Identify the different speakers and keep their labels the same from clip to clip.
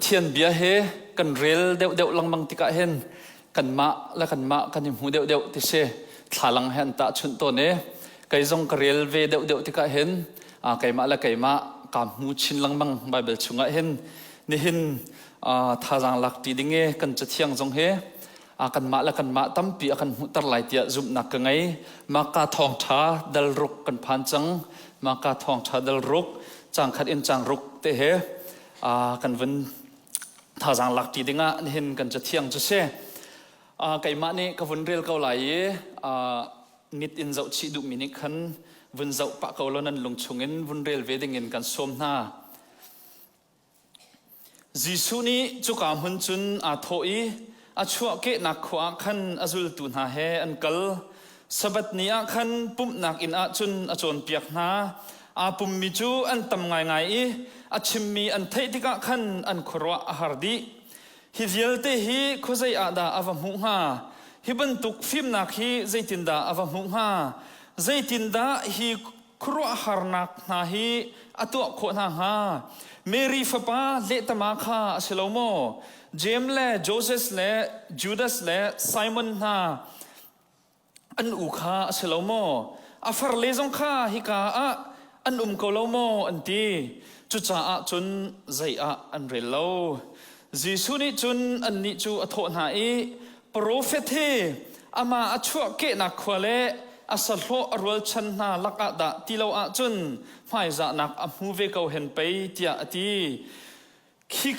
Speaker 1: เทียนเบียเฮกันเรลเดวลังมังติกะเห็นกันมาและกันมากันยิมหูเดวติเสทาลังเห็นตาชุนตัวเนไก่จงกเรลเวเดวติกะเห็นไก่มาและไก่มากามหูชินลังมังไบเบิลชุงะเห็นนี่เห็นทาจังลักตีดิ่งเงกันจะเที่ยงจงเฮกันมาและกันมาตั้มปีกันหูตรไหลเตียจุบนักกังไงมากาทองชาดัลรุกกันพันจังมากาทองชาดัลรุกจังขัดอินจังรุกเตเฮกันวันถ้าจังหลักที่ดิ่งเห็นกันจะเที่ยงจะเช่ไก่มาเนี่ยกับวันเรียลเกาไหลนิดอินเจ้าชีดุมินิคันวันเจ้าปะเกาล้นั้นลงชงเงินวันเรียลเวดิ่งเงินกันสมนาจิสุนี้จุกามหุ่นจุนโถอีชัวเกนักขวาคันจุลตุนหาเฮอันกัลสบัดนี้คันปุ่มนักอินจุนจวนเปียกนาปุ่มมิจูอันตำง่ายชิมมีอันเทติกะขันอันครัวหาร์ดีฮิเดียลเตฮีคุใจอาดาอวมุฮาฮิบันตุกฟิมนักฮีใจตินดาอวมุฮาใจตินดาฮีครัวหาร์นักนาฮีอตัวโคนาฮาเมรีฟปาเลตมาคาเชลโมเจมเล่โจเซสเล่จูดาสเล่ไซมอนนาอันอุคาเชลโมอัฟาร์เลซงคาฮิกาอันโคโลโมอันตีจุจ้าจุนใจอันเรลโลจิสุนิจุนอันนิจูอโทนาอีโปรเฟตเฮอามาชัวเกนักขวเลอาศัลโลอรัลชันนาลักดาติโลจุนไม่จะนักอมูเวกเอาเห็นไปเตียตีขี้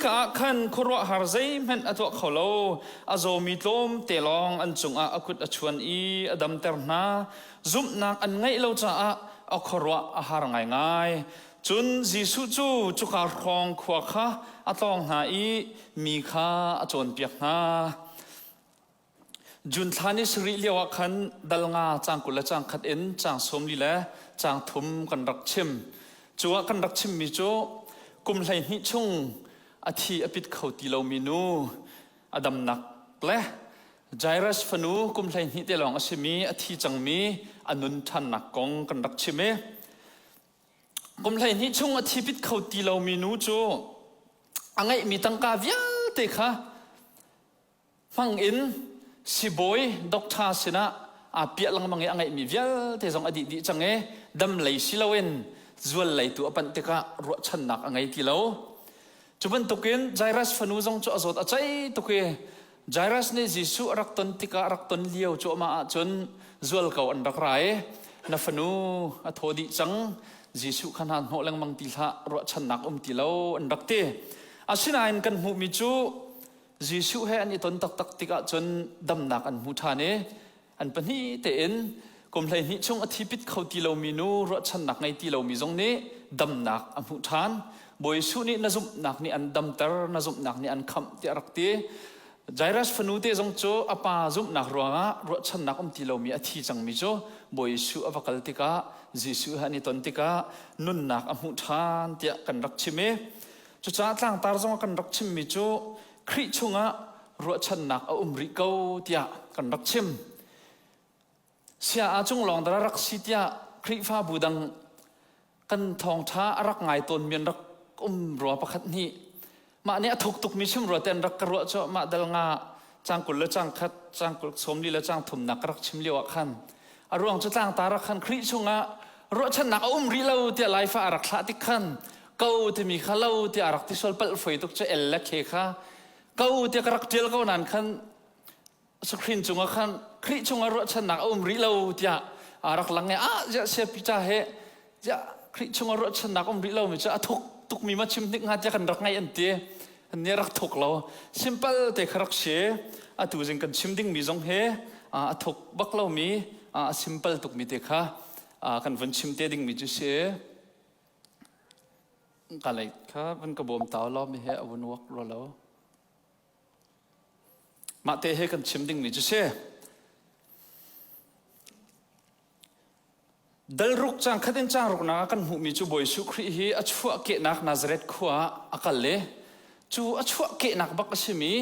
Speaker 1: กะขันครัวหาร์ใจมันอตัวเขาโลอาโจมีโตมเตลองอันจุงอากุดชวนอีอดัมเตอร์นาซุมนักอันไงเราจะเอาครัวอาหารง่ายๆจุนจิสุจูจุกาครองขวาข้าอตองหาอีมีข้าจนเปียกนาจุนทานิสริเลียวขันดัลงาจางกุลจางขัดเอ็นจางสมลีและจางทุมกันรักชิมจัวกันรักชิมมิจูกุมไหลนิชงอาทิอปิดเขาตีเรามินูอดัมนักเละไจรัสฟนูกุมไหลนิเตลองอาชิมีอาทิจังมีอนุนทันนักกองกันรักชิมกุมไหลนิชงอาทิปิดเขาตีเรามินูจูอังไงมีตังกาวิลเตค่ะฟังอินสิบอยดอกทาสินะเปียลังมังอังไงมีวิลเตจงอดีตจังดำไหลสิลาเวนจวนไหลตัวปันเตค่ะรัวชันนักอังไงตีเราจุบันตุกินไจรัสฟนูจงจ่อสดใจตุกิไจรัสเนี่ยจิสุรักตันติกะรักตันเลี้ยวจ่อมาจนจวนเขาอันรักไรนับฟนูทอดีจังจิสุขนาดหัวแรงมังติละรัวชันนักติเราอันรักเตอาศินาอินกันหูมิจูจิสุเฮอันนี้ตันตักติกะจนดำนักอันหูทานเนอันปนีเตอินกุมไหลนิชงอธิปิดเขาตีเรามีนูรัวชันนักไงตีเรามีจงเนดำนักอันหูทานบอยสุนี่น่าจุนักนี่อันดำเตอร์น่าจุนักนี่อันคำที่รักเตะไจรัสฟนูเตจงโจอปาจุนักรัวงะรัวชันนักที่เรามีอธิจังมิโจบอยสุอวกัลติกาจิสุฮันิตันติกานุนนักอันหูทานที่กันรักชิมจุจ้าต่างตาจงกันรักชิมมิโจคริชงะรัวชันนักริโกที่กันรักชิมเสียอาจงลองแต่รักสิที่คริฟ้าบูดังกันทองท้ารักไงตนเมียนรักรัวประคัดนี้มาเนี่ยทุกมิชิมรัวเต็นรักกรัวจ่อมาดัลงาจางกุลและจางคัดจางกุลสมลีและจางถุมนักรักชิมเลียวขันอารมณ์จะจางตารักขันคริชงะรัวฉันนักริเลวที่ไลฟ์อารักษาติขันเก้าที่มีข้าเลวที่อารักที่สวลเปิลไฟตุกจะเอลเล็กเคค่ะเก้าที่กรักเจลเก้านั้นขันสครีนจงขันคริชงะรัวฉันนักริเลวที่อารักหลังเนี่ยจะเสียพิจาเหจะคริชงะรัวฉันนักริเลวมิจะทุกมีมาชิมนิกงาจะกันรักไงอันเดียอันนี้รักทุกเรา simple แต่ครักเสียตัวจริงกันชิมดิ้งมีจงเฮทุกบักเรามี simple ทุกมีเด็กค่ะกันวันชิมเตดิ้งมีจุเสียกันเลยค่ะวันกระบอมเต่าเราไม่เฮวันวักเราแล้วมาเตะเฮกันชิมดิ้งมีจุเสียดัลรุกจังขัดเองจังรุกนักกันหูมีจูบอยสุครีฮีอัชวะเกนักนาซาเรตขวาอักเลจูอัชวะเกนักบักชิมี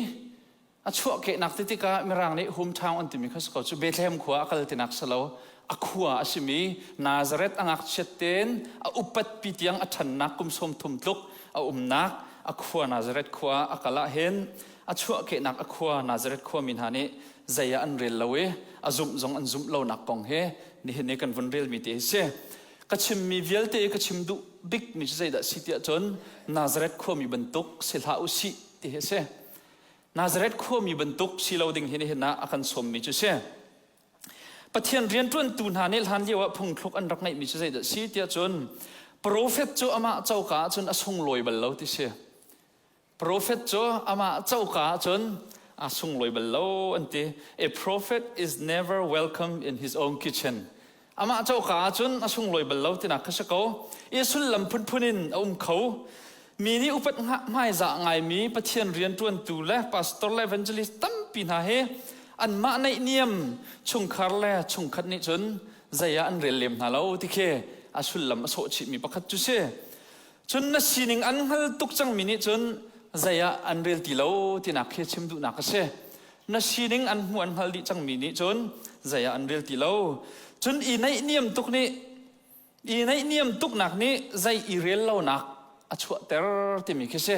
Speaker 1: อัชวะเกนักติติกามีรังนี้หุมทางอันติมิขัสเขาจูเบธเลมขวาอักเลตินักสลาวอักขวาชิมีนาซาเรตอังอักเชตเตนอุปัตปิดยังอัชันนักกุมสมทุมทุกนัก khua Nazareth khua akala hen achua ke nak khua Nazareth khua min hani zaya an rel lawe azum zong an zum lo nak kong he ni he ne kan von rel mi te se kachim mi vialte kachim du big mi zai da sitia chon Nazareth khua mi bentuk silha usi te he se Nazareth khua mi bentuk silauding he na akan som mi chu se pathian rian tuan tun hanel han lewa phung thlok an rak ngai mi zai da sitia chon prophet cho ama chauka chon asung loi bal lo ti se prophet cho ama chauka chon asung loi bal lo ante a prophet is never welcome in his own kitchen ama chauka chon asung loi bal lo tina khasako isul lam phun phunin khau mi ni upat nga mai za ngai mi pathian rian tuan tu le pastor le evangelist tam pin ha he an ma nei niam chung khar le chung khat ni chon zaya an rel lem na lo ti khe asul lam so chi mi pakhat chu se chun na sining an hal tuk chang mi ni chun zaya an rel ti lo ti na khe chim du na ka se na sining an hu an hal di chang mi ni chun zaya an rel ti lo chun i nei niam tuk nak ni zai i rel lo nak achua ter ti mi khe se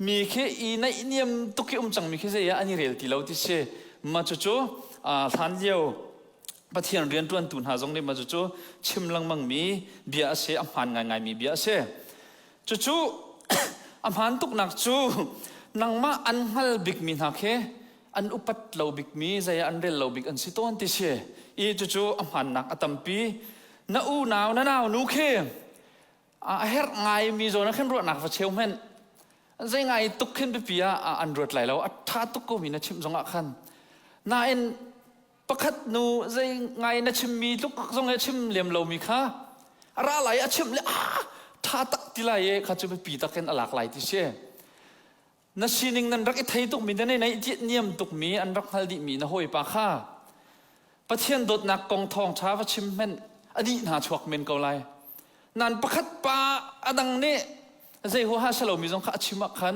Speaker 1: mi khe i nei niam tuk ki chang mi khe zaya ani rel ti lo ti se ma chu chu than leo pathian rian tuan tun ha jong ni ma chu chimlang mang mi bia se amhan ngai mi bia se chu amhan tuk nak chu nangma an hal big mi na khe an upat lo big mi zaya an rel lo big an siton ti se i chu amhan nak atampi na u naw na naw nu khe a her ngai mi zo na khen ro nak fa cheu men zai ngai tuk khen bi pia an rot lai lo a tha tuk ko mi na chim zonga khan na en pakhat nu zai ngai na chim mi luk zong e chim lem lo mi kha ra lai a chim le tha tak ti lai e kha chu pi ta ken alak lai ti se na sining nan rak i thei tuk mi na nei ti niam tuk mi an rak hal di mi na hoi pa kha pathian dot nak kong thong tha wa chim men adi na chuak men ko lai nan pakhat pa adang ne zai ho ha salo mi zong kha chima khan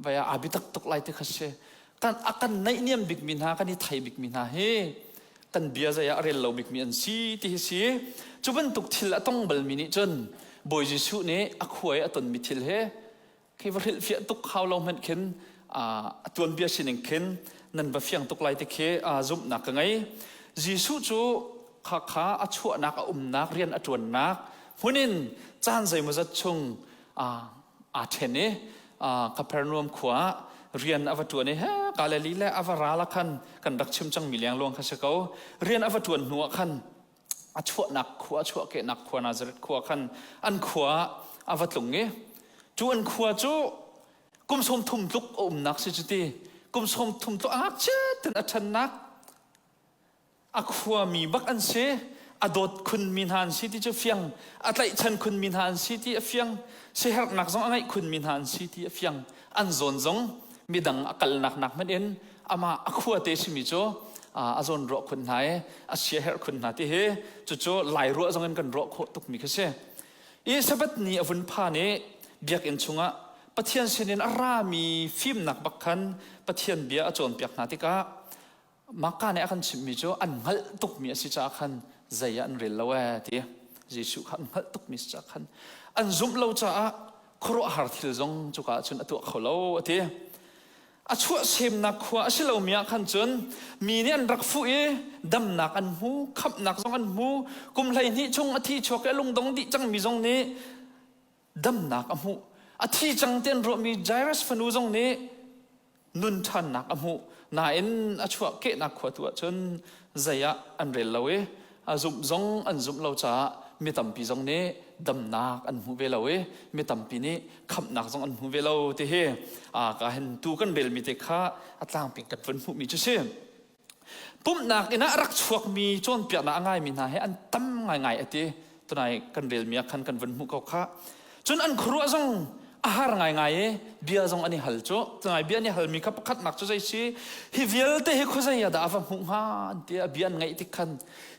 Speaker 1: baya abitak tuk lai ti kha se kan akan nei niam big min ha kan i thai big min ha he kan bia zaya rel lo big mi an si ti si chuban tuk thil atong bal mi ni chon boy jisu ne akhoi aton mi thil he ke varil fia tuk khaw lo men khen tuan bia sining khen nan ba fiang tuk lai te khe zum na ka ngai jisu chu kha achua nak nak rian atun nak hunin chan zai ma zat chung thene Capernaum khwa rian avatuan he Galilee le avarala khan kan rak chim chang miliang long kha sakau rian avatuan nuwa khan achua nak khwa achua ke nak khwa Nazareth khwa khan an khwa avatlung nge chu an khwa chu kum som thum tluk nak si chuti kum som thum tluk cha ten athan nak akhwa mi bak an se adot khun min han si ti chu fiang atlai chan khun min han si ti fiang se her nak zong angai khun min han si ti fiang an zon zong midang akal nak men en ama akhua te simi cho azon ro khun nai a share her khun na ti he chu lai ro zong en kan ro kho tuk mi kha se e sabat ni avun pha ne biak en chunga pathian sinin arami film nak bakhan pathian bia achon piak na ti ka maka ne akan chimi cho an ngal tuk mi asi cha khan zaya an rel lawa ti jisu khan ngal tuk mi cha khan an zum lo cha khro har thil zong chu ka chun atu kholo ati achua sem nak khwa asilo mia khan chun mi ni an rak fu e dam nak an hu khap nak zong an hu kum lai ni chung athi chok e lung dong di chang mi zong ni dam nak amu athi chang ten ro mi Jairus fanu zong ni nun than nak amu na en achua ke nak khwa tu chun zaya an rel lawe azum zong an zum lo cha mi tam pi zong ne dam nak an hu ve lawe mi tam pi ni khap nak zong an hu ve lo te he ka hen tu kan bel mi te kha atlang ping kat fun hu mi chu se pum nak ina rak chuak mi chon pia na angai mi na he an tam ngai ati tunai kan rel mi khan kan van hu ko kha chun an khruwa zong ahar ngai bia zong ani hal cho tunai bia ni hal mi kha pakhat nak chu jai si hi vial te he khozai ya da awa hu ha te bian ngai ti khan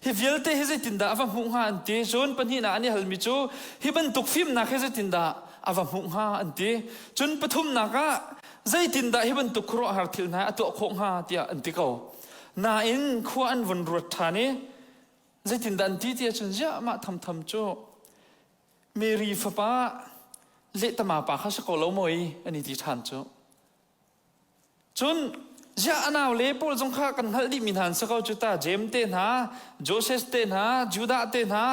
Speaker 1: hi vial te he tin da awa hu ha te chon pani na ani hal mi chu hi ban tuk film na khe tin da awa hu ha te chun pathum na ka zai tin da hi ban tuk khro har thil na atu khong ha tia anti ko na in khwa an von ruat thani zai tin dan ti tia chun ja ma tham cho Mary fa pa เละตมาปากข้าสกอลมวยอันนี้ที่ทันจ้ะจนจะอันเอาเล่ปอลจงข้ากันฮัลดิมิทันสกอจุตาเจมเตนหาโจเซสเตนหาจูดาเตนหา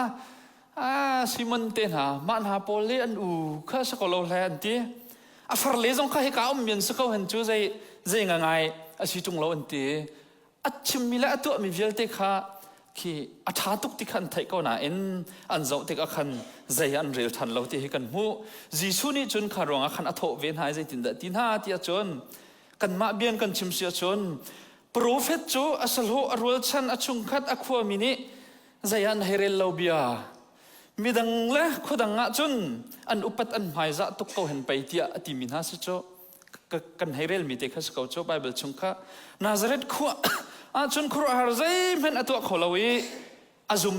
Speaker 1: ซิมอนเตนหามันหาปอลเล่อันอูข้าสกอลแลนตีฟาร์เลจงข้าให้ก้าวมีนสกอเห็นจูใจง่ายสิจงเราอันตีชิมมีละตัวมีเวลเตข้าที่ท้าตุกที่ขันไทยก็น่าอันเจ้าเด็กขันใจอันเรียลทันเราที่ให้กันหูจีสุนี่จนขารองขันอัฐเวนหายใจตินเดตินหาที่จนกันมาเบียนกันชิมเสียจนโปรเฟตจูอัศโลอรวลชันอชุงคัดอความินิใจอันเฮเรลลาบียมีดังเล่ขดังงะจนอันอุปัตอันหายจะตุกเขาเห็นไปที่อติมินาสิโจกันเฮเรลมีเด็กเขาสกาวโจไบเบิลชงค่ะนาซาเรตขัวจนครัวหาใจเป็นอตัวขลาวีอาจุม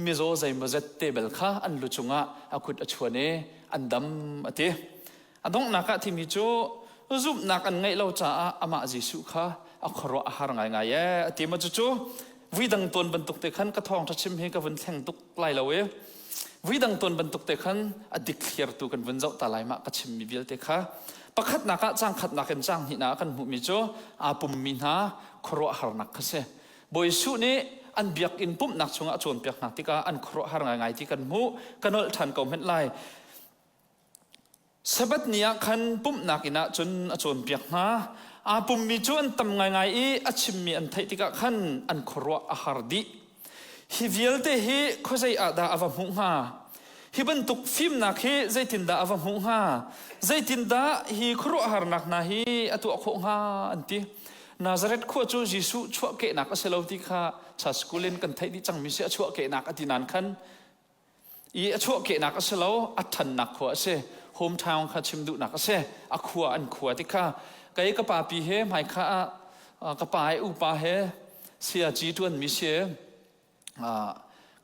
Speaker 1: มีโจใจมาเจ็ดเตเบลค่ะอันลุชงะอาคุดอชวนเนอันดำอติอันต้องนักที่มีโจรูปนักอันไงเราจะอามาจิสุค่ะอักขระอาหารไงที่มาจู่ๆวิดังตนบรรทุกเตขันกระทองทัชชิมให้กับวันแข่งตุกไล่เราวิดังตนบรรทุกเตขันอดีตเคลียร์ตุกันวันเจ้าตาไล่มากระชิมมีเวลเตค่ะประคัดนักจ้างขัดนักกันจ้างหินากันหุมิจู่อาปุ่มมินหาขระอาหารนักก็เสบอยสุนี้อันเบียกอินปุ่มนักชงอาจวนเบียกนักที่กาอันขระอาหารไงที่กันหูกันนอลทันกอมเห็นไล่สบัดนี้ขันปุ่มนักอินะจนจนเปียกนะปุ่มมีจวนตำง่ายๆชิมมีอันไทยที่กะขันอันครัวอาหารดีฮิวิลเตฮิเขาใจอาดาอวมุงฮาฮิบันตุกฟิมนักฮิใจตินดาอวมุงฮาใจตินดาฮิครัวอาหารนักนะฮิอตัวขงฮาอันที่นาซาเรตขั้วจูจิสุชั่วเกนักเสลาวที่ข้าชาสกุลินกันไทยที่จังมิเสียชั่วเกนักอธินันขันชั่วเกนักเสลาวอัฐันนักขั้วเสโฮมทาวน์ข้าชิมดูนักเสอขวอันขวที่ข้าไก่กระป๋าปีเฮไม่ข้ากระป๋าอุปาเฮเสียจีตวนมิเสีย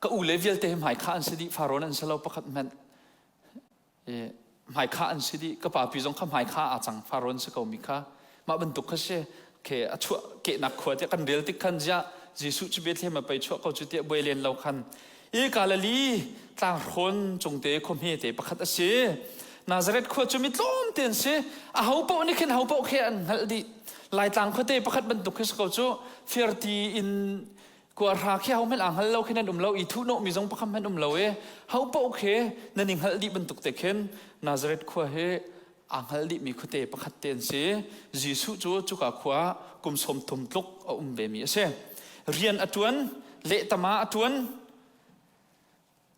Speaker 1: ก็อุเลเวลเตไม่ข้าอันสิดีฟาโรนันเสลาวประคัตมันไม่ข้าอันสิดีกระป๋าปีจงข้าไม่ข้าอาจังฟาโรนสกาวมิข้ามาบรรทุกข้าเสเคชั่วเกนักขวที่กันเรียลที่ขันจะจีสุจิเบตเฮมาไปชั่วเขาจุดเตะบวยเลียนเราขันกาลลีต่างคนจงเตะคมเฮเตะประคัตเสนาซาเรตขวดจะมีต้นเตียนเสอาหูเป้านี่ขึ้นหูเป้าแค่อันฮัลดีลายต่างคนเตะประคัตบรรทุกขึ้นสกาวจูเฟียร์ตีอินกว่าราแค่หูไม่อ่างฮัลเราแค่นั้นเราอีทุโนมีจงประคัตมันเราหูเป้าแค่นั่นเองฮัลดีบรรทุกเตะขึ้นนาซาเรตขวดเฮอ่างฮัลดีมีคนเตะประคัตเตียนเสจีสุจูจุกขวากุมสมทุมตุกเบมีเสเรียนอตวนเละตมาอตวน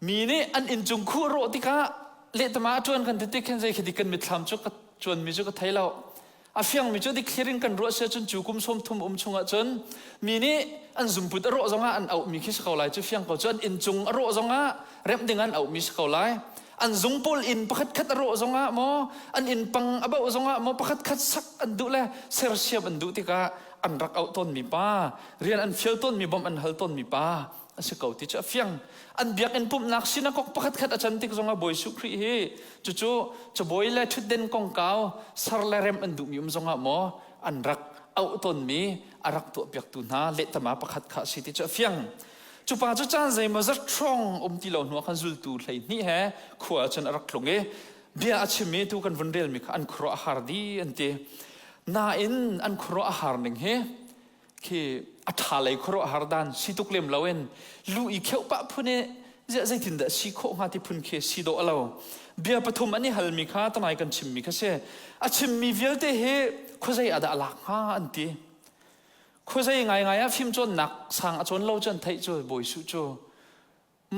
Speaker 1: มีนี่อันอินจุงคู่โรติกาเละตมาจวนกันติดกันใจคิดกันมิตรทำจุกจวนมีจุกไทยเราอาเฟียงมีจุดที่เคลียร์กันรัวเสียจนจูกุมสมทุมชงจนมีนี่อันซุมพุดโรจงอันเอามีคิสเขาไล่จุเฟียงเขาจนอินจุงโรจงเริ่มดึงอันเอามีเขาไล่อันซุงปอลอินประคัดโรจงโมอันอินปังอาบ่าวจงโมประคัดสักอันดูแลเสียเสียบันดูติกาอันรักเอาต้นมีป้าเรียนอันเฟียลต้นมีบอมอันฮัลต้นมีป้าสกาวที่จะเฟียงอันเบียกอันปุ่มนักสินักกประคัดอาจารย์ที่จงบอยสุครีฮีจู่จะบอยเล่ชุดเด่นกองเก่าสารเลเรมอันดูมีจงโมอันรักเอาต้นมีอารักตัวเบียกตุนาเละตมาประคัดข้าสิที่จะเฟียงจู่ป่าจู่จานใจมาจัดทรองที่เราหนัวขันจุลตูเลยนี่แฮขวาจนอารักลงเบียอาชิเมตุกันวันเดียลมีอันครัวอาหารดีอันเตนาอินอันครัวอาหารหนึ่งเฮคืออัฐาเลยครัวอาหารดันสิตุกเลมเราเองลูอีเขียวปะพูเนจะใจถึงเดสิโคงาที่พุ่นเคสิโดเราเบียปฐมอันนี้ฮัลมีข้าตั้งไหนกันชิมมีข้าเช่อาชิมมีเวลเตเฮข้าใจอาดาลักฮาอันตีข้าใจไงฟิล์มจนหนักสังจนเราจนไทยจนบ่อยสุดจ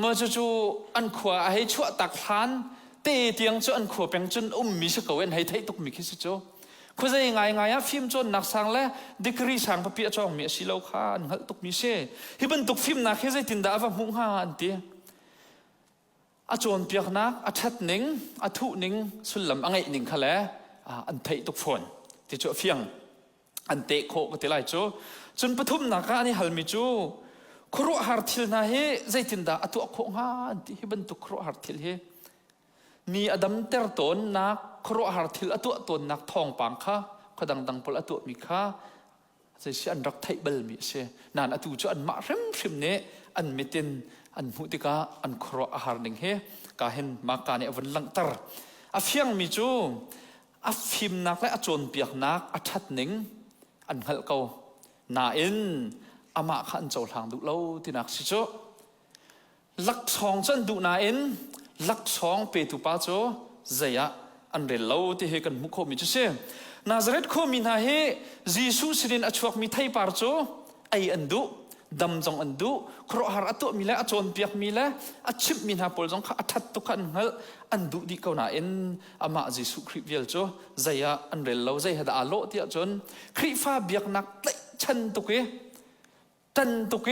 Speaker 1: มาจู่อันขวาให้ชั่วตักทานเตะเตียงจนอันขวาเป็นจนมีสกาวเอ็นให้ไทยตกมีคิดสุดข้าใจไงฟิล์มจนหนักสังและดิกรีสังพเปียจองมีสิเลาข้านหัลตกมีเช่ฮิบันตกฟิล์มนักให้ใจตินดาว่ามุงฮาอันตีอาจวนเปียกนักอาชัดหนิงอาทุหนิงสุลลัมอังไงหนิงขะและอันไทยตกฝนที่จู่เฟียงอันเตะโคก็ที่ไรจู่จนปฐุมนักอันนี้ฮัลมิจู่ครัวฮาร์ทิลนะเฮใจตินดาอาทุอโคงาอันที่ฮิบันตกครัวฮาร์ทิลเฮมีอดัมเตอร์ตนนักครัวฮาร์ทิลอาทุตนนักทองปังค่ะขดังพลอาทุมีค่ะจะเสียอันรักไทยเบลมีเช่นานอาทุจู่อันมาเริ่มเนอันมิตินอันมุติกาอันครัวอาหารหนึ่งเฮกาเห็นมาการเนี่ยวันลังตร์ อาเฟียงมีจูอาฟิมนักและอาโจนเปียกนักอาทัดหนิงอันหัลเกานาเอ็นอามาขันเจ้าทางดูเล่าที่นักสิจูลักสองจันดูนาเอ็นลักสองเปตุป้าจูเจียอันเรลเล่าที่เฮกันมุขโคมิจูเซนาซาเรตโคมินาเฮจีซูสิรินอชวกมิไทยปาร์จูไออันดูดำจงอันดูครอหารัตุมิละอจนเปียกมิละอชิบมินาปอลจงข้าอัทัดตุกันหัลอันดูดีเขาหน้าเอ็นอามาจิสุคริเวลโจใจอันเรลเราใจหัดอาโลที่จนคริฟ้าเบียกนักเตชันตุกตันตุก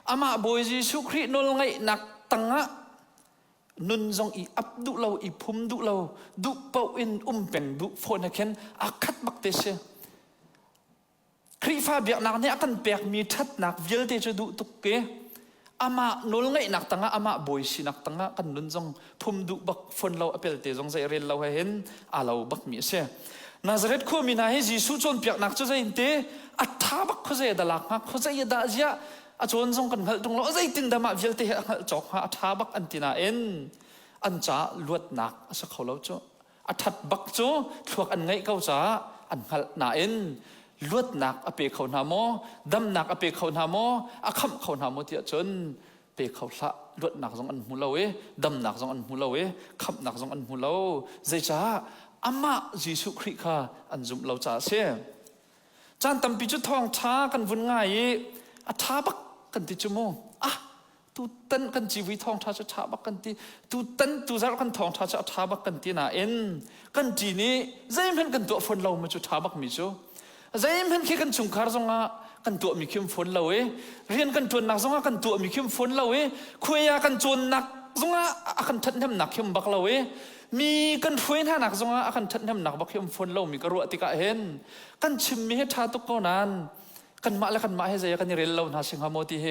Speaker 1: อามาบอยจิสุคริโนลไงนักตังะนุนจงอีอับดูเราอีพุมดูเราดูเป่าอินเป็นดูโฟนเข็นอาคัดบักเตเชคริฟ้าเบียกนักเนี่ยกันเปียกมีทัดนักเวลเตจะดูตุกเกอามาโนลไงนักตั้งอามาบอยสินักตั้งกันนุนจงพุมดูบักฝนเราเปลเตจงใจเรียนเราเห็นอาเราบักมีเสียนาซาเรตโคมินาเฮจิสุจนเปียกนักจะใจอินเตอัฐาบักเขาใจดลักมาเขาใจดาเจียอาจวนจงกันหัลตรงเราใจตินดามาเวลเตหัลจอกหาอัฐาบักอันตินาเอ็นอันจ้าลวดนักสักเขาเราจ้อัฐบักจ้ถวกอันไงเขาจ้าอันหัลนาเอ็นลวดนักอเปเขาหนาโมดำนักอเปเขาหนาโมอาคำเขาหนาโมเตียจนเปเขาละลวดนักจงอันหูเราดำนักจงอันหูเราคำนักจงอันหูเราใจจ้าอามาจิสุคริค่ะอันจุมเราจ้าเสียจานตั้มปิจุทองช้ากันวุ่นง่ายอัฐาบักกันติจโมตูตันกันจีวิทองช้าจะช้าบักกันติตูตันตูจารกันทองช้าจะช้าบักกันติน่าเอ็นกันจีนี้ใจมันกันตัวฝนเรามาจุช้าบักมิจูใจมันแค่กันชุงคาร์จงะกันตัวมีเข้มฝนเราเรียนกันตัวนักจงะกันตัวมีเข้มฝนเราคุยกันจนนักจงะกันทัดทำหนักเข้มบักเรามีกันคุยท่านักจงะกันทัดทำหนักบักเข้มฝนเรามีกระรัวติกะเห็นกันชิมมีให้ชาตุกนานกันมาแล้วกันมาให้ใจกันเรียนเราหน้าสิงหามติเฮ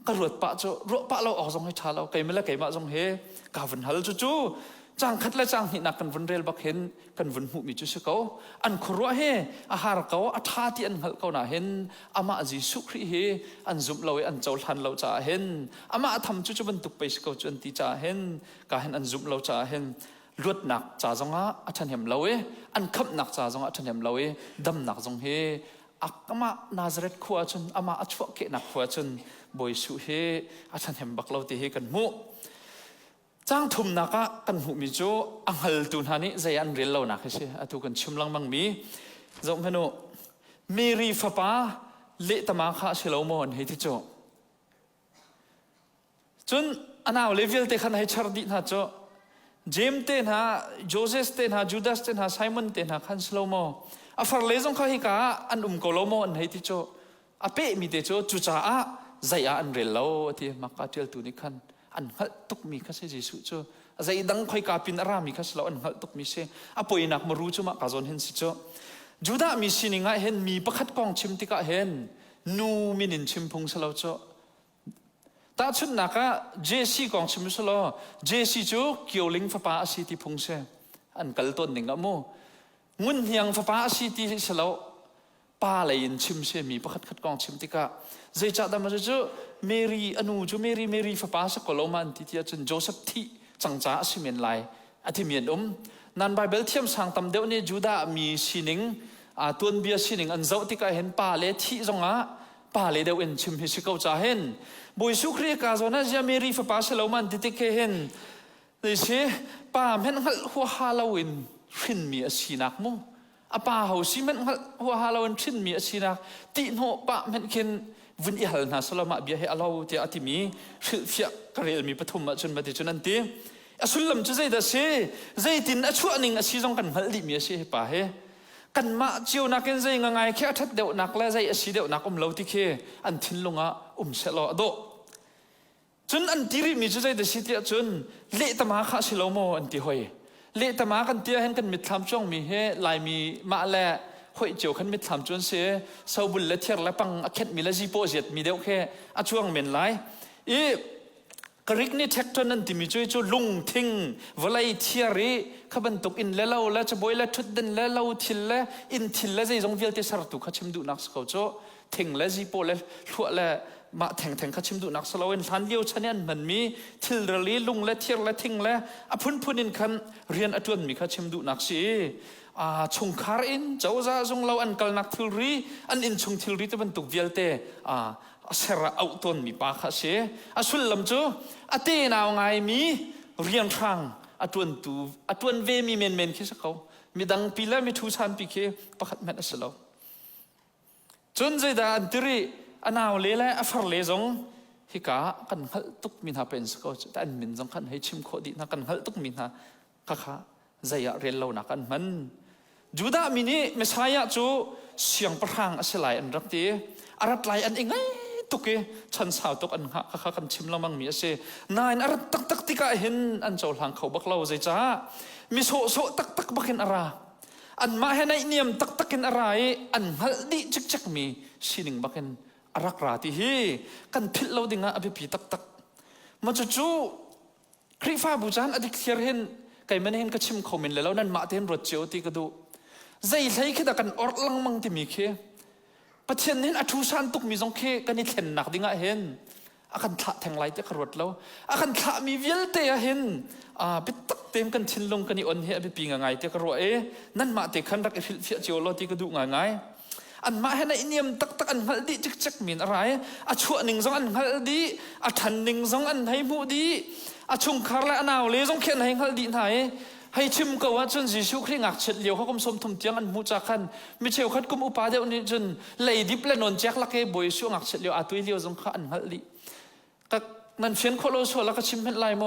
Speaker 1: กระรัวปะโจรัวปะเราออกจงให้ชาเราไกลไม่ละไกลมาจงเฮกาวันฮัลจูจางคัดและจางหินักกันวันเรียลบักเห็นกันวันหูมีจุดเขาอันครัวเฮอาหารเขาอัฐาที่อันหัลเขาหน้าเห็นอามาจิสุคริเฮอันจุบเราอันเจ้าทันเราจ่าเห็นอามาทำจุดบรรทุกไปสเขาจนตีจ่าเห็นกาเห็นอันจุบเราจ่าเห็นลวดหนักจ่าจงอาทันเห็นเราอันขับหนักจ่าจงอาทันเห็นเราดำหนักจงเฮอามานาซาเรตขวาจนอามาอัชวะเกนักขวาจนบอยสุเฮอาทันเห็นบักเราตีเฮกันมุจางทุมนักกันหูมิจูอังฮัลตุนฮานี่ใจอันเรียลเรานักใช่อตุกันชุมลังมังมีจงเพนุมีรีฟ้าป้าเละตมาข้าเชลโมนให้ที่โจจนอันเอาเลเวลเตขันให้ชาร์ดิน่าโจเจมเตน่าโจเซสเตน่าจูดาสเตน่าไซมอนเตน่าขันเชลโมอาฟาร์เลซงข้าฮิกาอันโกโลโมนให้ที่โจอาเปมีเตโจจูจ้าใจอันเรียลเราที่มักกาเทียลตุนิขันอันหัลตุกมีข้าเสียจิสุจ้าใจดังคอยกาปินอารามีข้าสละอันหัลตุกมีเสียอภัยนักมารู้จ้ามากาจนเห็นสิจ้าจูดามีสินิงะเห็นมีประคัดกองชิมติกะเห็นนูมินินชิมพงสละจ้าตาชุดนักะเจสีกองชิมสละเจสีจ้าเกี่ยวลิงฟ้าป้าสิที่พงเสียอันกัลต้นหนึ่งอะโมงุนเฮียงฟ้าป้าสิที่สละป้าเลยยินชิมเสียมีประคัดกองชิมติกะใจจัดดำมาจ้าเมรีอนุจูเมรีฟ้าป้าสักกลมันที่ที่จนโจเซฟที่จังจ้าสิเมียนไลอธิเมียนนันไบเบิลเทียมสังตำเดียวเนี่ยจูดามีสินิงตัวเบียสินิงอันเจ้าที่ก็เห็นป้าเลที่จงป้าเลเดียวเอ็นชิมให้สิเขาจ้าเห็นบอยสุครีกาโซน่าจะเมรีฟ้าป้าสโลมันที่ที่เห็นเลยเช่ป้าเห็นหัวฮาโลวีนฟินมีสินักมั้งป้าเขาสิเห็นหัวฮาโลวีนฟินมีสินักตีโนป้าเห็นเข็นวันอีหัลนาสลามาเบียให้อาลาวที่อาทิมีฟิลกระเรียมีปฐมจนมาถึงจนนั้นทีสุลลัมจะใจเดชใจตินชั่วนิ่งสิจงกันหัลดิมีสิป่าเฮกันมาเจียวนักใจง่ายแค่ทัดเดียวนักและใจสิเดียวนักเลวที่เคอันทิ้งลงเสลอโดจนอันที่ริมีจะใจเดชที่จนเละตมาข้าสิลโมอันที่หอยเละตมากันที่เห็นกันมิตรทำจ้องมีเฮลายมีมาแลหอยเจียวขันมิตรทำจนเสียสาวบุญและเทียร์และปังอเคทมีละจีโปเจ็ดมีเดียวแค่ช่วงเหม็นไหลกริกนี่เทคตัวนั้นที่มีช่วยจุลุงทิ้งวลัยเทียรีขับตกอินแล้วเราจะบ่อยแล้วทุดเดินแล้วเราทิลแล้วอินทิลแล้วใจจงเวียลที่สารตุขัดชิมดูนักสกาวโจทิ้งแล้วจีโปแล้วหัวแล้ว มาแทงขัดชิมดูนักสลาวินทันเดียวฉันยันมันมีทิลระลีลุงและเทียร์และทิ้งและพุ่นอินคันเรียนอจวนมีขัดชิมดูนักสิชงคาร์อินเจ้าจะจงเราอันกัลนักทิลรีอันอินชงทิลรีจะเป็นตุกเวลเตเสระเอาต้นมีปากขัดเสียสุดลำจูเตนเอาไงมีเรียนทางอจวนเวมีเมนคิดสักเขามีดังปีละมีทุชันปีเคปะขัดแม่นสลาวจนใจดาอันตรีอันเอาเละอัฟร์เลจงฮิกากันหัลตุกมินหาเป็นสกอตแต่อันมินจงกันให้ชิมโคดีนักกันหัลตุกมินหาข้าใจเรียนเรานักกันมันจูดามินีเมสายะจูเสียงประหังอสลายอันรักตีอารัดไหลอันเองไงตุกเอฉันสาวตุกอันข้ากันชิมละมังมีเสนายอารัดตักติกาเห็นอันเจ้าหลังเขาบักเล่าใจจ้ามีโซตักบักเห็นอะไรอันมาเห็นไอเนียมตักเห็นอะไรอันหัลดีจิกมีสิ่งบักเห็นอารักราที่ฮีกันพิลเราดิ่งอ่ะอภิปีตักมาจู่คริฟ้าบูจานอดีตเทียร์เห็นไก่มันเห็นก็ชิมคอมเมนต์แล้วนั่นมาเห็นรถเจียวที่ก็ดูใจใส่แค่ตะกันอดลังมังที่มีแค่ประเทศนี้อัทุชันตุกมีสองแค่กันนี่เห็นหนักดิ่งอ่ะเห็นอาการทะแทงไหลที่กระโดดแล้วอาการทะมีเวลเตะเห็นไปตักเต็มกันทิ้งลงกันนี่อ่อนเหี้ยไปปีง่ายๆที่กระโดดนั่นมาเตะขันรักเอฟิลเฟียเจียวเราที่ก็ดูง่ายอันมาเห็นไอเนียมตักอันหัลดีจิกมีอะไรชั่วหนึ่งสองอันหัลดีทันหนึ่งสองอันให้มูดีชงคาร์ละนาวเลยสองเขียนให้หัลดีไหนให้ชิมก็ว่าจนยิชูคริงักเฉลียวเขากำสมทุ่มเตียงอันมูจักขันไม่เชี่ยวขัดกุมอุปาเดียวนี้จนเลยดิบและนนแจกละเกบอยชูงักเฉลียวตุยเลียวสองขันหัลดีก็นั่นเฟียนโคโลชัวแล้วก็ชิมเห็นลายโม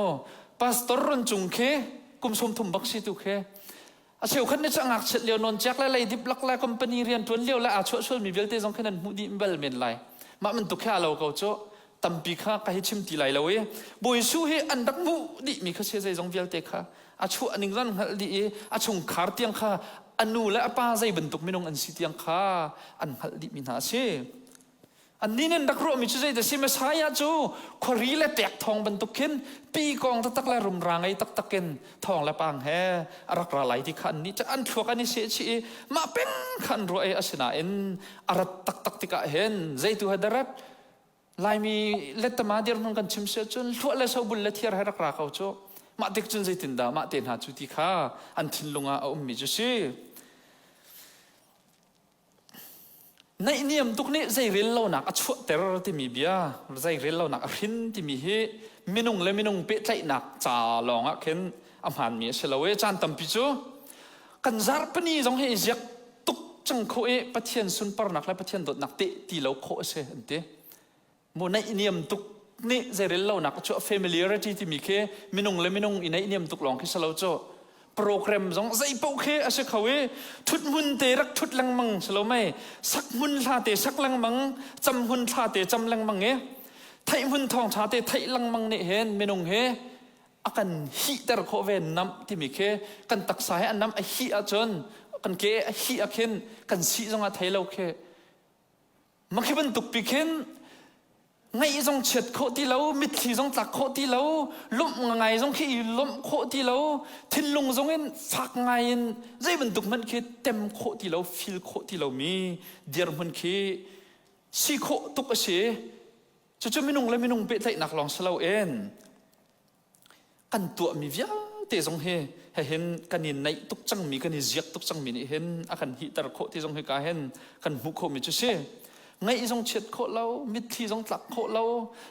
Speaker 1: พาสตอร์รนจุงเคกุมสมทุ่มบักชิตุเคเชี่ยวขันนี่จะงักเฉลียวนนแจกและเลยดิบลักและคอมพานีเรียนทวนเลียวและช่วยมีเวลเตสองขันนั้นมูดีเบลเมนไลมันตุกแค่เราเขาโจตั้มปีข้าก็ให้ชิมตีไหลเราบอยชูให้อันดับมูดีมีข้าเชื่อใจสองเวลเตค่ะชั่วอันหนึ่งนั่นดีชงคาร์เตียงค่ะอันนู้และป้าใจบรรทุกไม่นงอันสิเตียงค่ะอันหัลดีมินาเช่อันนี้เนี่ยนักรู้มีชื่อใจแต่สิมาใช้จูขรีและแตกทองบรรทุกขึ้นปีกองตักและรุมรางไอ้ตักกินทองและปางแห่รักระไหลที่ขันนี้จะอันทั่วกันนี่เสียชีมาเป็นขันรวยอาชนะเอ็นอารัตตักติกาเห็นใจตัวเดรัดลายมีเล็ดตมาเดียร์มันกันชิมเสียจนทั่วและชาวบุญและเทียร์ให้รักราเขาโจมาเด็กจนใจตินดามาเต็นหาจุดที่ข้าอันทิ้งลงเอามีจุดสิในเนียมตุกนี้ใจเรียนเราหนักชั่วแต่เราที่มีเบียใจเรียนเราหนักหินที่มีเฮมินุงและมินุงเป็ดใจหนักจ่าลองเข็นอาหารมีเสลาวจานตั้มปิจูกันซาร์ปนีจงเฮจิกตุกจังโคปะเทียนสุนปรนักและปะเทียนดดนักเตะตีเราโคเสอันเตโมในเนียมตุกนี่ใจเรียนเราหนักชั่ว familiarity ที่มีแค่มินุงและมินุงอินในเนียมตุกลองแค่สลาวโจโปรแกรมจงใจเป้าแค่อาศัยเขาทุดหุ่นเตะรักทุดลังมังสลาวไม่สักหุ่นท่าเตะสักลังมังจำหุ่นท่าเตะจำลังมังไทยหุ่นทองท่าเตะไทยลังมังเนี่ยเห็นมินุงอากันฮีแต่ละโคเวนน้ำที่มีแค่กันตักสายอันน้ำไอฮีอาจนกันเกะฮีอาเข็นกันซีจงอาไทยเราแค่มันแค่เป็นตุกปีเข็นไงจงเฉียดโคที่เรามิดที่จงตักโคที่เราล้มไงจงขี้ล้มโคที่เราทิ้งลงจงเอ็นฝักไงใจมันตุกมันแค่เต็มโคที่เราฟิลโคที่เรามีเดียร์มันแค่ซีโคตุกเสียจะไม่นุ่งเลยไม่นุ่งเป็ดใจหนักลองสลาวเอ็นกันตัวมีวิญญาณเตะจงเห็นกันในตุกจังมีกันในเจียกตุกจังมีเห็นอาการหิตระโคที่จงให้การเห็นกันมุขโคมีจุเช่ไงจงเฉียดโคเรามิดที่จงตักโคเรา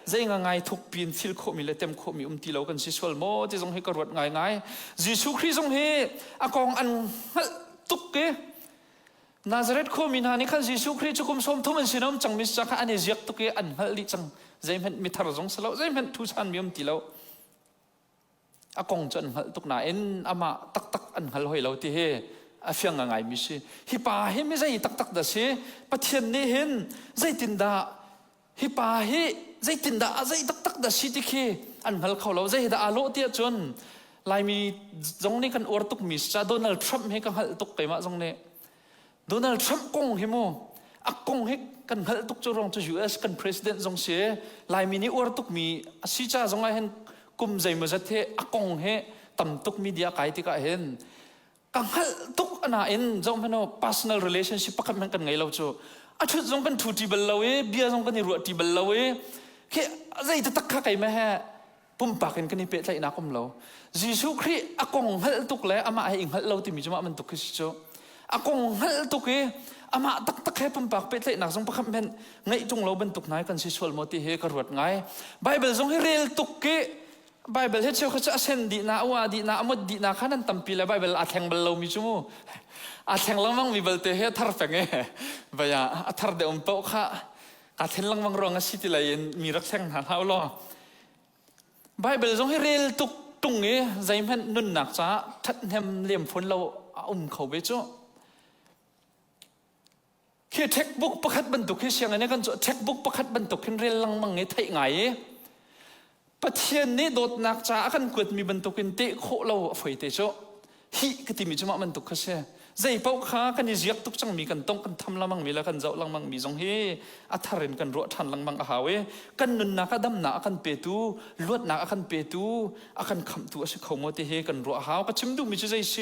Speaker 1: ใจง่ายทุกปีนฟิลโคมีเลยเต็มโคมีตีเรากันสิสวลโมที่จงให้กระโดดง่ายยิสุคริสจงให้อากองอันตุกเกนาซาเรตโคมีนานี่ขันยิสุคริสจุกุมสมทุมันสิน้ำจังมิสจักอันเอเจียกตุกเกอันฮัลลิจังใจมันมิทารจงสลาวใจมันทุชันมีตีเราอากงจันหัลตุกนาเอ็นอามาตักอันหัลหอยเราที่เฮอาเฟียงง่ายมิสิฮิปาเฮไม่ใช่ตักเดชปะเทียนนี่เห็นใจตินดาฮิปาเฮใจตินดาใจตักเดชที่เฮอันหัลเขาเราใจดาอาโลเตียจนลายมีจงนี้กันอวดตุกมิสจ้าโดนัลด์ทรัมป์เฮกันหัลตุกไกมาจงเนี่ยโดนัลด์ทรัมป์กงเฮโมอากงเฮกันหัลตุกจะรองจะ US กัน president จงเสียลายมีนี่อวดตุกมีสิจ้าจงไงเห็นกุมใจมือจะเทอากงเฮตั้มตุกมีเดียไกที่ก็เห็นกังหัลตุกอันนั้นจงเป็นว่า personal relationship ปักมันกันไงเราจู่ อาชุดจงกันทูตีเบลลาเวเบียจงกันนี่รัวตีเบลลาเวแค่ใจจะตักข้าไก่แม่ฮะปุ่มปากกันนี่เป็ดไหลนักอมเรายิสุคริอากงฮัลตุกเลยอามาให้อิงฮัลเราที่มีจมามันตุกคือสิโจอากงฮัลตุกเออามาตักแค่ปุ่มปากเป็ดไหลนักจงประคับเป็นไงจงเราเป็นตุกไหนกันสิชวลโมติเฮกรวดไงไบเบิลจงให้เรียลตุกเกไบเบิลเฮเชียวเขาจะเซนดีนาอวาดีนาอมดดีนาขันตัมปีเลยไบเบิลอาแทงเบลเรามีจมูอาแทงลังมังมีเบลเตเฮทาร์เฟงเอไปอ่ะทาร์เดอมเปาค่ะอาแทงลังมังรองอาสิติเลยมีรักแทงหาเท้าล้อไบเบิลจงให้เรียลตุกตุงเอใจมันนุ่นหนักจ้าทัดแฮมเลี่ยมฝนเราเขาไปจ้ะแค่เท็กบุ๊กประคัดบรรทุกแค่เชียงอันนี้กันจ้ะเท็กบุ๊กประคัดบรรทุกขึ้นเรียลลังมังเอไทยไงประเทศนี้โดดหนักจ้ากันกวดมีบรรทุกขึ้นเตะโคเราไฟเตะจ้ะฮิกติมีจมาบรรทุกเขาเสียใจเป้าขากันยิ่งยักตุกจังมีกันต้องกันทำลังมังมีแล้วกันเจ้าลังมังมีจงเฮอัฐรินกันรัวทันลังมังอาหาเวกันนุนนักดำนักกันเปตูลวดนักกันเปตูอากันคำตัวสิเขาโมติเฮกันรัวหาวก็ชิมดูมีใจเช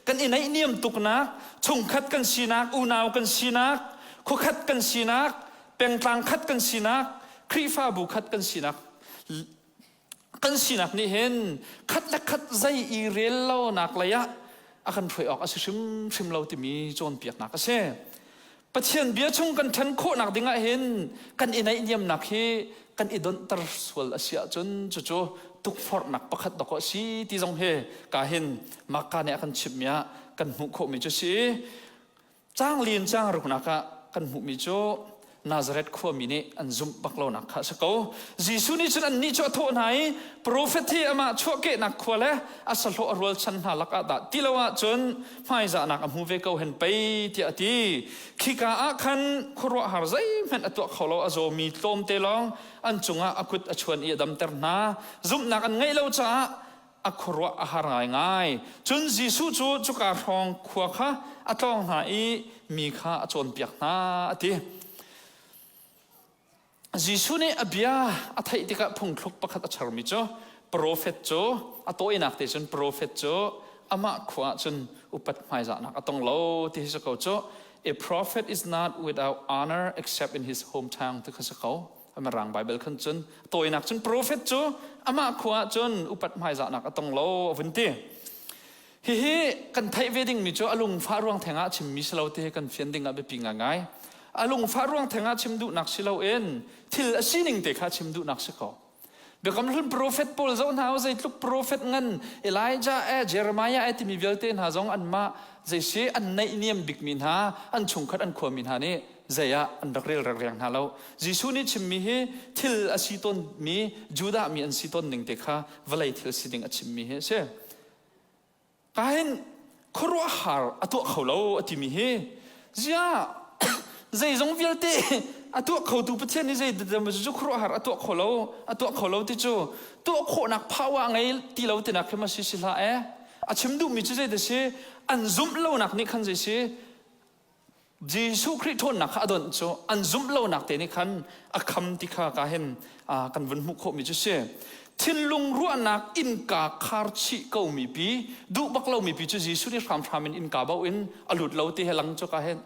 Speaker 1: กันอินัยเนียมตุกนักชงคัดกันสีนักอูนาวกันสีนักคุคัดกันสีนักเป่งกลางคัดกันสีนักครีฟ้าบุคัดกันสีนักกันสีนักนี่เห็นคัดและคัดใจอีเรลเล่านักเลยะอาการถอยออกอาชิมเราที่มีโจนเปียกหนักก็เช่ประเทศเบียชงกันทันโคหนักดิ่งเห็นกันอินัยเนียมหนักเฮกันอิดอนตรสวลอาเซียจนจู่ตุกฟอร์หนักประคัดดอกสีที่จงเฮกาเห็นมาการเนี่ยกันชิมเมียกันหุโคมิจุสีจ้างเลียนจ้างรุกนักกันหุมิจุนาซาเรตขั้วมินิอันซุมบักโลนักข้าศึกเขายิสุนี่ฉันอันนี้ชั่วโทษไหนโปรเฟตที่อามาชั่วเกนักขั้วเลยอาศัยโลอรัวฉันหาลักอาดติลาวะจนไม่จะนักอัมหูเวกเอาเห็นไปที่อดีขีกาอาคันครัวหาร์ใจเหมือนตัวเขาเราอาโจมีโตมเตลองอันจงอาคุดอชวนอีดำเตอร์นาซุมนักอันไงเราจะอักรัวอาหารง่ายจนยิสุจูจุกาทองขั้วข้าอัตองหายมีข้าจนเปียกนาอดียิสุนี่อเบียอัฐอิติกะพงทุกประคัตชาร์มิโจโปรเฟตโจอัตโตอินักเตจนโปรเฟตโจอามาขวาจนอุปัตไมจานักอัตองโลที่ฮิสเขาโจ A prophet is not without honor except in his hometown ที่ฮิสเขาอามารางไบเบิลขันจนโตอินักจนโปรเฟตโจอามาขวาจนอุปัตไมจานักอัตองโลวันที่ฮิกันไทยเวดิ้งมิโจอลุงฟ้ารวงแทงอาชิมมิสลาวที่กันเฟียนดิ้งอาเบปิงง่ายอาลุงฟ้ารวงแทงอาชิมดูนักสิลาวเอ็นทิลอาศินิงเตะาชิมดูนักสิเขาเบคำนั้นโปรเฟตโพลเจ้าหน้าใจทุกโปรเฟตเงินเอลียาเจอร์มายาที่มีเวลเตนหาจงอันมาใจเสียอันในเนียมบิกมินหาอันชงคัดอันขวามินหานี่ใจอันรักเรียลรักเรียงหาเรายิสุนี่ชิมมีเฮทิลอาศิตนมีจูดามีอันศิตนหนึ่งเตะาเวลัยทิลศินิงอาชิมมีเฮเช่การครัวหาร์อัตัวเขาเราอติมีเฮจ้าใจจงวิลเตอตัวเขาดูประเทศนี้ใจเดิมจะครัวหาร์อตัวเขาเราที่จู่ตัวโคนักภาวะไงที่เราเต็นักขึ้นมาสิสิละอาชิมดูมีใจเดชอันซุ่มเราหนักนี่ขันใจยิสุคริสต์ทนนักอดอนจู่อันซุ่มเราหนักเตนี่ขันอาคำที่ข้าการเห็นกันวันมุขมีจุดเสียทิลลุงรัวนักอินกาคาร์ชิเก้ามีปีดูบักเรามีปีจู่ยิสุนี่พรามอินกาบ่าวอินอลุดเราที่เฮลังจู่การเห็น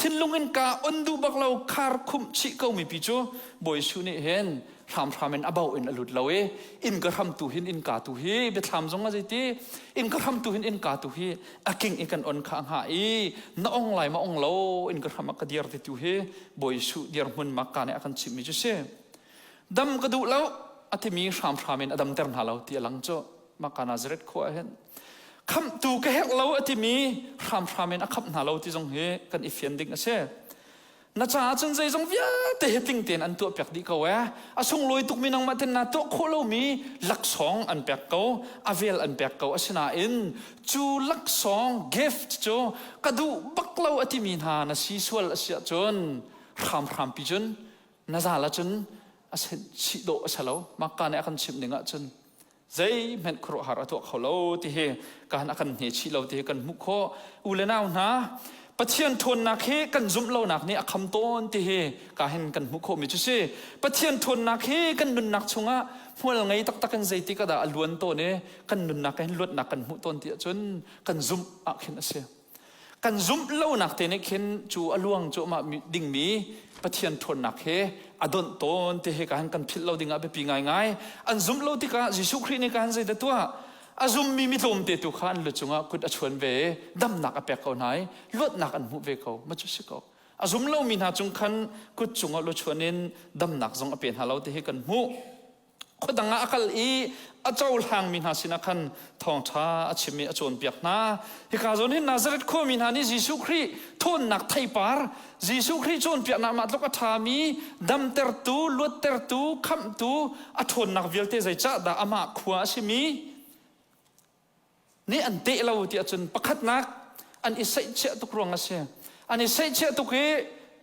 Speaker 1: ทิลลุงอินกาอันดูบักเราคาร์คุมชิเก้ามีปีจู่บ่อยสุนี่เห็นพรามอินบ่าวอินอลุดเราอินกระทำตุหินอินกาตุฮีเบ็ดทำจงอะไรที่อินกระทำตุหินอินกาตุฮีอากิงอีกันอ่อนข้างหายน้องไหลมาองเราอินกระทำมักเดียร์ติตุฮีบ่อยสุเดียร์มันมักการเนี่ยอากันชิมิจุเช่ดำกระดูเราอาทิมีพรามอินอดัมเตอร์นาเราที่หลังจู่มักการนาซาเรตขวาเห็นคำตูกะเฮกเราอติมีพรามอินอักขับนาเราที่จงเฮกันอีเฟียนดิ้งนะเช่น่าจะจนใจจงเวียแต่เฮติงเตียนอันตัวเปียกดีเขาอาส่งลอยตุกมีนังมาเทนนาตัวโคเรามีลักสองอันเปียกเขาอาเวลอันเปียกเขาอาชนะอินจูลักสองกิฟต์จูกระดูบักเราอติมีนานาซีสวลอาเซียจนพรามปิจนน่าจะละจนอาเซนชิโดอาเซลล์มักการเนี่ยกันชิมหนึ่งอ่ะจนใจเหม็นครัวหาตัวเขาเราที่เฮการอากันเหตุชิเราที่กันมุขโคอุเลนาวนะประเทศทนนักเฮกันซุ่มเราหนักนี่คำต้นที่เฮการเห็นกันมุขโคมิจุเซ่ประเทศทนนักเฮกันนุนนักชงะหัวไงตักกันใจที่กระดาล้วนตัวเนี่ยกันนุนนักกันลวดนักกันมุต้นที่จนกันซุ่มอ่ะเห็นเซ่ กันซุ่มเล่าหนักแต่ในเข็นจูอลวงจูมาดิ่งมีปะเทียนทนหนักเฮอดนต้นที่เฮกันกันพิลเราดิ่งอาไปปีง่ายอันซุ่มเล่าที่กันยิสุคริในการใจตัวอาซุ่มมีลมเตตุขันลุจงกุดอชวนเวดำหนักอเปกเขาไหนลดหนักอันหูเวเขามาจุดสิเขาอาซุ่มเล่ามีนาจงขันกุดจงลุชวนนินดำหนักจงอเปนหาเราที่เฮกันหูคนต่างอักลีอาเจ้าหางมินาสินักันทองช้าอาชิมีอาจวนเปียกนาฮิกาโซนินาซาเรตโคมินานิยิสุครีทนหนักไทยปาร์ยิสุครีจวนเปียกนามาตกทามีดำเตอร์ตูลวดเตอร์ตูคำตูอาทนหนักเวลเตใจจ้าดาอามาขวาชิมีนี่อันเตะเราที่อาจวนประคัดนักอันอิสัยเชตุกรวงอาเซียอันอิสัยเชตุกเฮ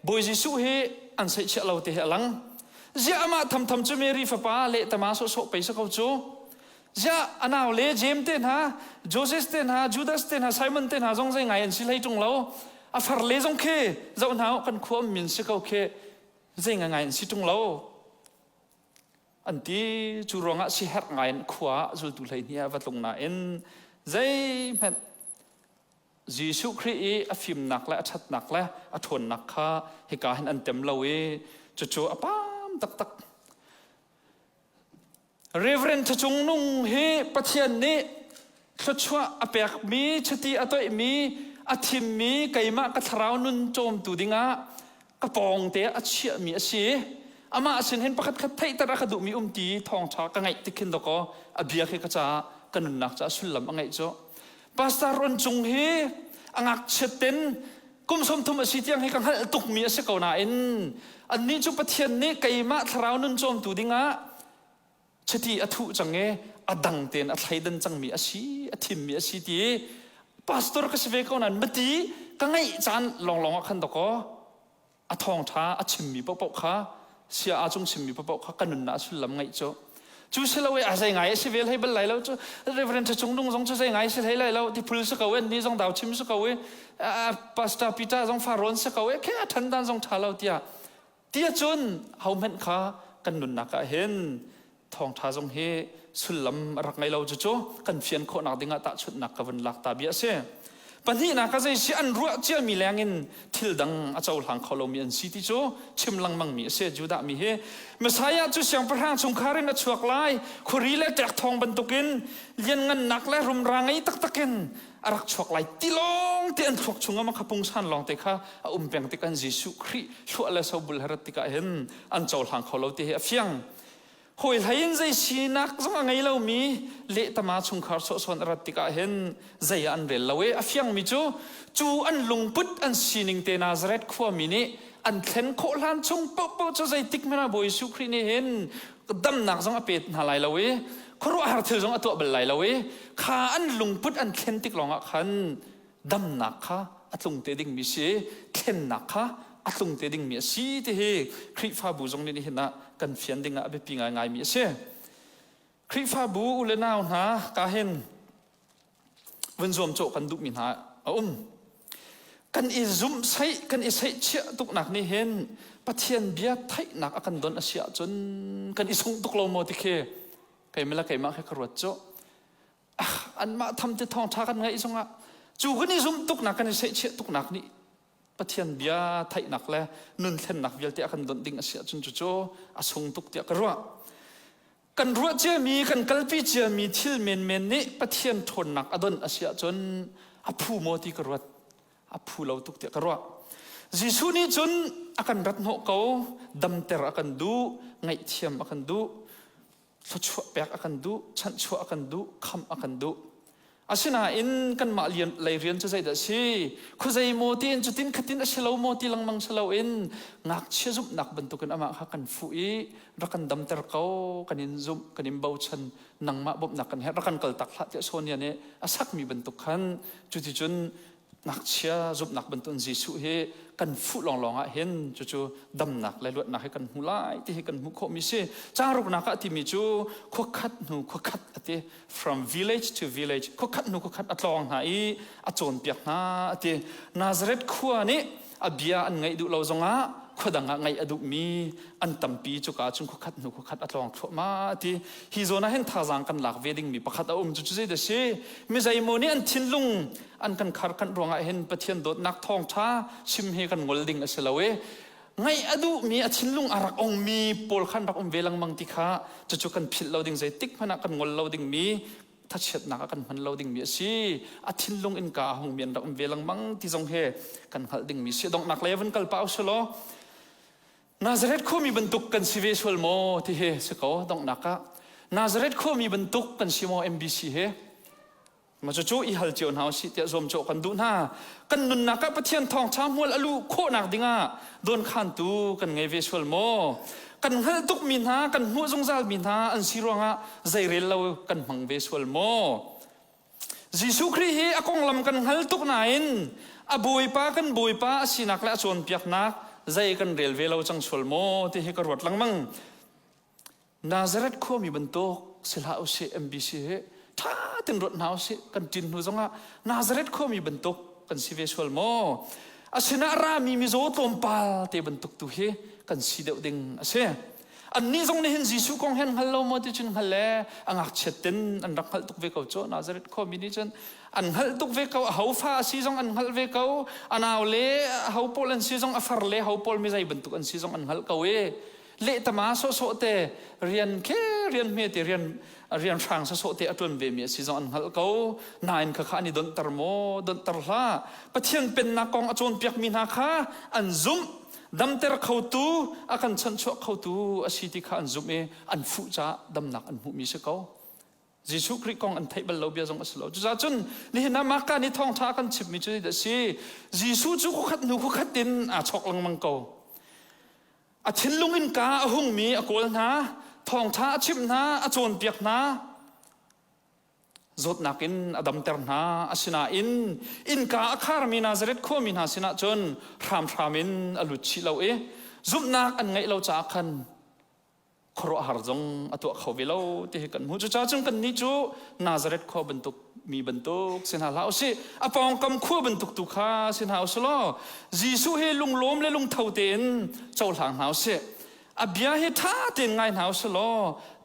Speaker 1: บอยยิสุเฮอันอิสัยเชเราเตะหลังจะอามาทำจะเมรีฟ้าเละแต่มาโซไปสักเขาจูจะอันเอาเละเจมเต้นฮะโจเซสเต้นฮะจูดาสเต้นฮะไซมอนเต้นฮะจงใจไงอันสิเลยจงเราอาฟาร์เลจงเคเจ้าหน้ากันควมมินสิเขาเคใจไงอันสิจงเราอันที่จูรองอ่ะสิเฮกไงอันขวาจูตุเลยเนี่ยวัดลงน่ะเอ็นใจแม่ยิสุครีอาฟิมหนักและชัดหนักและอทนหนักค่ะให้การเห็นอันเต็มเราจู่ๆป้าตักเรเวรนทจงนุ่งเฮปะเทียนนี้ขชัวอเปกมีชติอตัวมีอาทิมมีไก่มากระทราวนุนโจมตูดิงะกระปองเตะอาเชียมีอาชีอามาสินเห็นประคัดคัดไทยตระกระดูมีตีทองชากระไงติขินตะก็อเบียเฮกระจากันนุนนักจะสุลลำอังไงจ้ะภาษารอนจงเฮอังกเชตินกุมสมทุมอาชีที่ยังให้กังหันตุกมีอาชีเก่าหน้าอินอันนี้จุปะเทียนนี้ไก่มะทราวนุนโจมตูดิงะชติอธุจังเงอดังเตนอไทยดันจังมีอาชีอทิมมีอาชีที่พาสตอร์ก็สิเวเขานั้นมติกังไงจานลองขันตะก็อทองท้าอชิมมีปะปะค่ะเสียอาจงชิมมีปะปะค่ะกันนุนน่าสุดลำไงจ้ะจู่เสลาเวอาใจไงสิเวลให้เป็นไรแล้วจ้ะเรเวรนทจงนุ่งจงจะใจไงสิให้ไรแล้วที่พุลสกาวเวนนี่จงดาวชิมสกาวเวพาสตาปิตาจงฟารอนสกาวเวแค่ทันดันจงท้าเราเตียจนเขาเหม็นค่ะกันนุนนักเห็นทองท้าจงเฮสุลลำรักไงเราจู่ๆกันเฟียนโคนักดิ่งตาชุดนักกับวันลักตาเบียเสปัญหานักใจเสียอันรัวเจ้ามีแรงเงินทิลดังอาเจ้าหลังเขาเรามีอันสิที่จู่ชิมลังมังมีเสจูดามีเฮเมื่อสายจู่เสียงประหางสงครามนัดช่วงไล่คุรีเล็กจากทองบรรทุกินเลี้ยงเงินนักและรุมรางไอ้ตักกินอารักช่วงไล่ตีลงตีอันช่วงชงมาขับพงสันลองเตะค่ะเปียงติกันยิสุครีช่วยอะไรสาวบุลฮาร์ติกาเห็นอันเจ้าหลังเขาเราเตะเฟียงหอยไหลใจสีนักจังไงเรามีเละตมาชงคาร์สอนรัติกาเห็นใจอันเรลเราเฟียงมีจูอันลงพุดอันสีนิงเตนาซาเรตขวามินีอันเข็นโคลานชงป๊อจะใจติกไม่น่าบอยสุครีนี่เห็นดำหนักจังอเปตหาไหลเราครัวหาเธอจังตัวเบลไหลเราข้าอันลงพุดอันเข็นติกลองขันดำหนักค่ะอัตลงเตดิ่งมีเสียเข็นหนักค่ะอัตลงเตดิ่งมีสีที่เฮคริฟ้าบูจงนี่เห็นนะกันเฟียนดิ่งอาไปปีง่ายมีเสียคริฟ้าบูอุเลนาวนะกาเห็นวันรวมโจกันดุมินหากันอิซุมใช้กันอิใช้เชี่ยตุกหนักนี่เห็นปะเทียนเบียไทยหนักอากันโดนอาเซียจนกันอิซุงตุกโลโมติเคใครไม่ละใครมาใครกระโดดโจอันมาทำจะทองท้ากันไงอิซุงอ่ะจู่กันอิซุมตุกหนักกันอิใช้เชี่ยตุกหนักนี่ปะเทียนเบียไทยหนักแล้วนุ่นเทนหนักเบียเตะกันโดนดิ่งอาเซียจนจู่อาซุงตุกเตะกระโดดกันรัวเจมีกันกัลปีเจมีทิลเมนนี่ปะเทียนทนหนักอดนอาเซียจนอภูโมติกระโดดอภูเราตุกเตะกระโดดยิสุนี่จนอาการรัดโนเขาดำเตะอาการดูไงเทียมอาการดูสุดชั่วแปกอาการดูชั้นชั่วอาการดูคำอาการดูอาศินาอินกันมาเรียนเลยเรียนจะใจเดชีคุใจโมตินจุดตินขัดตินอาศิลาวโมติลังมังศิลาอินงักเชื่อจุบนักบรรทุกันอามาฮักันฟุยรักันดำเตะเขากันอินจุบกันอินเบาชันนังมาบบนักกันเฮรักันกัลตักละเจ้าโซนยันเนี่ยอาศักมีบรรทุกันจุดที่จุนนักเชื่อจุบนักบรรทุนจิสุเฮกันฟุลองเห็นจู่ดำนักเลยลวดนักให้กันหูไล่ที่ให้กันหูโคมิเช่จ้ารุกนักที่มีจู่ขคัดที่ from village to village ขคัดอัตลองหายอัจโจนเปียกนาที่นาซาเรตขัวนี่อเบียอันไงดูเราจง ขวดังไงอดุมีอันตัมปีจุกาจุงขุขัดหนูขุขัดอัตลองทั่วมาที่ฮิโซน่าเห็นท่าจางกันหลักเวดิ่งมีประคัดจุจุเจเดชมิใจโมนี่อันทินลุงอันกันขารกันรวงเห็นปะเทียนโดดนักทองช้าชิมเฮกันงอลดิ่งอเสลเวไงอดุมีอทินลุงอารักองมีปอลขันรักเวลังมังติขาจุจุกันพิลเราดิ่งใจติ๊กพนักกันงอลเราดิ่งมีถ้าเช็ดหนักกันมันเราดิ่งมีสิอาทินลงอินกาหงเมียนเราเวลังมังที่ทรงเฮกันหัดดิ่งมีสิดองนักเลวันกัลปาอุสโลนาซาเรตเขามีบรรทุกกันสิเวสวลโมที่เฮสกอดองนักะนาซาเรตเขามีบรรทุกกันสิโมเอ็มบีซีเฮมาจู่ๆอีฮัลเจียวนาสิเตะซอมโจกันดูหน้ากันนุนนักะปะเทียนทองช้ำหัวอลูโคนักดิ่งะโดนขันตูกันไงเวสวลโมกันฮัลตุกมินฮากันหัวจงซาลมินฮาอันสิรวงะใจเรลเรากันมังเวสวลโมยิสุครีฮีอากงลำกันฮัลตุกนายนอบุยป้ากันบุยป้าสินักและชวนเปียกนักใจกันเรลเวลเราจังสวลโมที่เฮกรวดลังมังนาซาเรตข้อมีบรรทุกสิลาอุเซเอ็มบีซีเฮถ้าถึงรถหนาวสิกันจินหูจงะนาซาเรตข้อมีบรรทุกกันสิเวสวลโมอาศินารามีโซตอมปาลเตบรรทุกตุเฮกันสีเดวดิ่งอาเซียอันนี้ทรงในเห็นยิสุคงเห็นฮัลโลโมดิจินฮัลเล่อังอักเชตินอันรักฮัลตุกเวกเอาโจนาซาเรตข้อมีดิจันอันฮัลตุกเวกเอาเฮาฟ้าซีซงอันฮัลเวกเอาอันเอาเล่เฮาปอลอันซีซงอัฟาร์เล่เฮาปอลมีใจบรรทุกอันซีซงอันฮัลเกาเวเละตมาโซโซเตเรียนแค่เรียนเมตเรียนฟังโซโซเตอตุนเวมีซีซงอันฮัลเกานายนข้านี่ดนตรโมดนตรลาปะเทียนเป็นนักกองอจวนเปียกมีนาคาอันซุมดำเตอร์เขาตูอาการฉันชั่วเขาตูอาศิติข้าอันซุมอันฟุจ้าดำหนักอันหุมิเสกเอายิสุคริกองอันไทยบัลลาเบียจงอัสลาจุจ้าจุนนี่นะมาการนี่ท่องท่ากันชิบมิจุดเดชียิสุจุกุขัดนุกุขัดดินอาชกลังมังเกาอาทินลุงอินกาอาหงมีอากลนะท่องท่าชิบนะอาจวนเปียกนะจดนักอินอดัมเตอร์นาอาศินาอินกาอาคาร์มีนาซาเรตข้อมีนาศินาจนรามอินอลุชิเราจุบนักอันไงเราจากกันครัวหาร์จงอตัวเขาเวลาที่กันหูจุจ้าจงกันนิจูนาซาเรตข้อบรรทุกมีบรรทุกสินหาลาวสิอปองกำขั้วบรรทุกตุขาสินหาอุสโลจีสุเฮลุงล้มและลุงเท่าเต็นเจ้าหลังหาวสิอเบียเฮท่าเต็นไงหาวสโล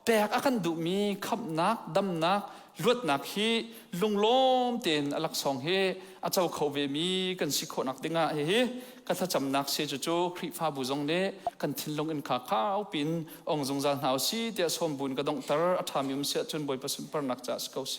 Speaker 1: แปลกอากันดุมีขับนักดำนักลวดนักฮีลุงล้มเต็นอลักสองเฮอาเจ้าเขาเวมีกันสิโคนักดิงะเฮกันถ้าจำนักเสจโจคริฟ้าบุจงเนกันทิ้งลงอินขาข้าวปินองจงจานหาวซีเดียสมบูรณ์กระดงตรอัฐามิมเสียจนบ่อยประสุนปรนักจัสเกาเส